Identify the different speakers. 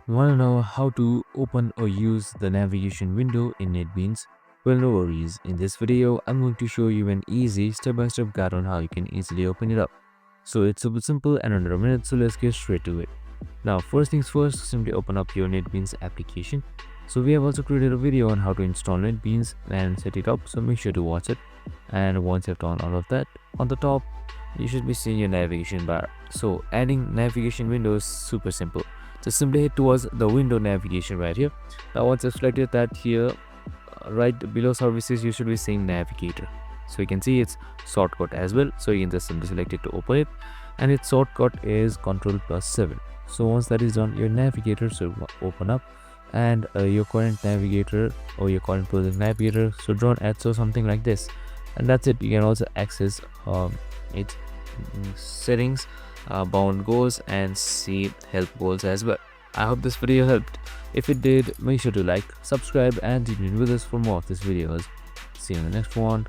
Speaker 1: Want to know how to open or use the navigation window in NetBeans? Well, no worries. In this video, I'm going to show you an easy step-by-step guide on how you can easily open it up. So it's super simple and under a minute, so let's get straight to it. Now, first things first, simply open up your NetBeans application. So we have also created a video on how to install NetBeans and set it up, so make sure to watch it. And once you've done all of that, on the top, you should be seeing your navigation bar. So adding navigation window is super simple. Just simply head towards the window navigation right here. Now once you've selected that here, right below services, you should be seeing navigator. So you can see its shortcut as well. So you can just simply select it to open it, and its shortcut is Ctrl+7. So once that is done, your navigator should open up, and your current navigator or your current project navigator should run at so something like this. And that's it. You can also access its settings, bound goals, and see help goals as well. I hope this video helped. If it did, make sure to like, subscribe, and tune in with us for more of these videos. See you in the next one.